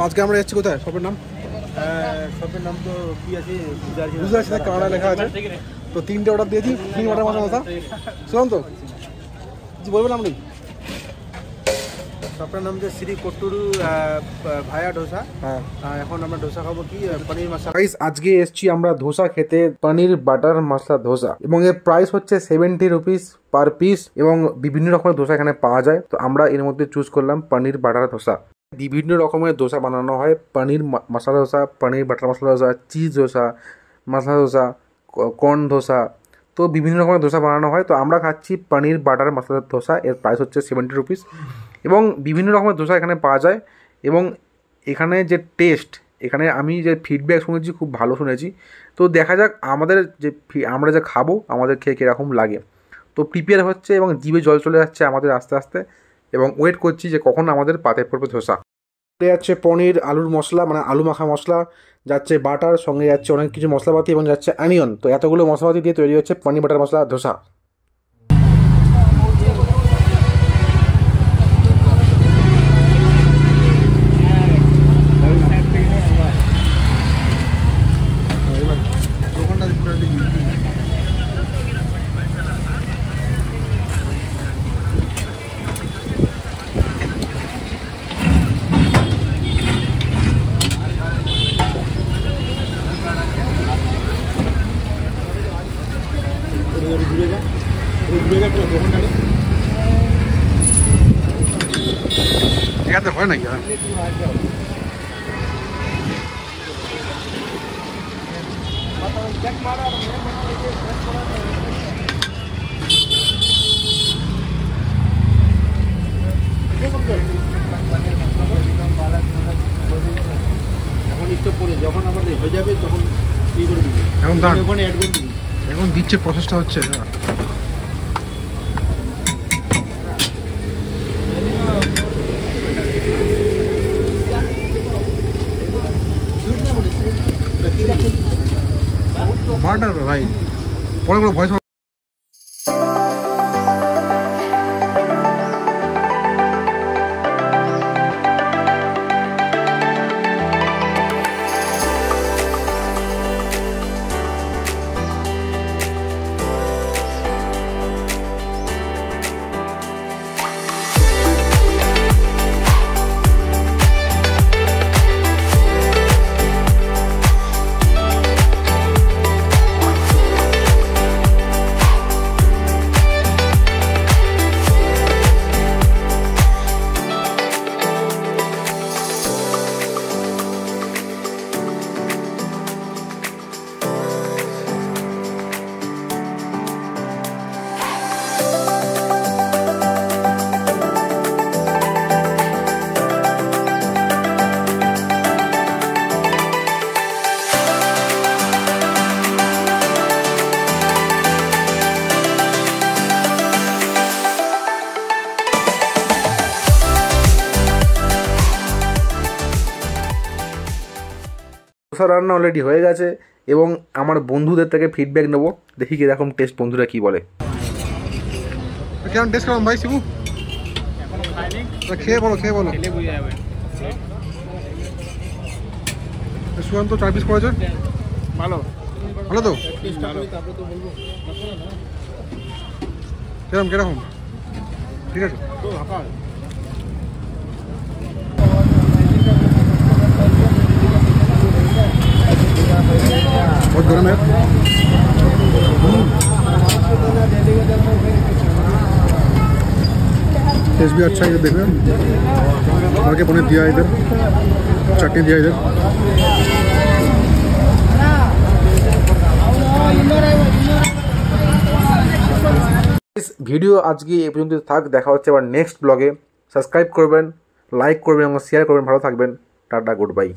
আজকে আমরা যাচ্ছি কোথায়? শপের নাম তো কি আছে গুজরাট সাথে কানাডা লেখা আছে। তো 3টে অর্ডার দিয়েছি, 3 বাটার মশলা ধোসা। শুনুন তো কিছু বলবেন আপনি? শপের নাম যে শ্রী কট্টুরু ভায়া ডোসা। হ্যাঁ, এখন আমরা ডোসা খাবো কি পনির মশলা। গাইস আজকে এসছি আমরা ধোসা খেতে, পনির বাটার মশলা ধোসা, এবং এর প্রাইস হচ্ছে 70 রুপিস পার পিস, এবং বিভিন্ন রকমের ধোসা এখানে পাওয়া যায়। তো আমরা এর মধ্যে চুজ করলাম পনির বাটার ধোসা। বিভিন্ন রকমের ধোসা বানানো হয়, পনির মশলা ধোসা, পনির butter masala dosa, cheese dosa, masala dosa, corn dosa. তো বিভিন্ন রকমের ধোসা বানানো হয়। তো আমরা খাচ্ছি পনির বাটার মশলা ধোসা, এর প্রাইস হচ্ছে 70 রুপিস, এবং বিভিন্ন রকমের ধোসা এখানে পাওয়া যায়। এবং এখানে যে টেস্ট, এখানে আমি যে ফিডব্যাক শুনেছি খুব ভালো শুনেছি। তো দেখা যাক আমাদের যে আমরা যে খাবো আমাদের খেয়ে কীরকম লাগে। তো প্রিপেয়ার হচ্ছে এবং জিভে জল চলে যাচ্ছে আমাদের আস্তে আস্তে, এবং ওয়েট করছি যে কখন আমাদের পাতে পড়বে ধোসা। যাচ্ছে পনির আলুর মশলা, মানে আলু মাখা মশলা, যাচ্ছে বাটার, সঙ্গে যাচ্ছে অনেক কিছু মশলাপাতি, এবং যাচ্ছে অনিয়ন। তো এতগুলো মশলাপাতি দিয়ে তৈরি হচ্ছে পনির বাটার মশলা ধোসা। এখানে হয় নাকি? এখন একটু পরে যখন আমাদের হয়ে যাবে তখন কি করে দিবি? এখন ওখানে অ্যাড করে দিবি। এখন দিচ্ছে, প্রসেসটা হচ্ছে। বাটার ভাই পরে কোনো ভয়েস ধোসা রান্না অলরেডি হয়ে গেছে, এবং আমার বন্ধুদের থেকে ফিডব্যাক নেবো, দেখি কীরকম টেস্ট বন্ধুরা কী বলে। কেমন টেস্ট কেমন ভাই শিবু? খেয়ে বলো, খেয়ে বলো। সুয়ান্ত 4 পিস করেছে, ভালো ভালো তো? কিরকম কিরকম? ঠিক আছে। बहुत गर्म है। टेस्ट भी अच्छा है, देख रहे हैं। भर के पनीर दिया इधर, चटनी दिया इधर। इस ভিডিও আজকে এই পর্যন্ত থাক, দেখা হচ্ছে আবার নেক্সট ব্লগে। সাবস্ক্রাইব করবেন, লাইক করবেন এবং শেয়ার করবেন। ভালো থাকবেন, টাটা, গুড বাই।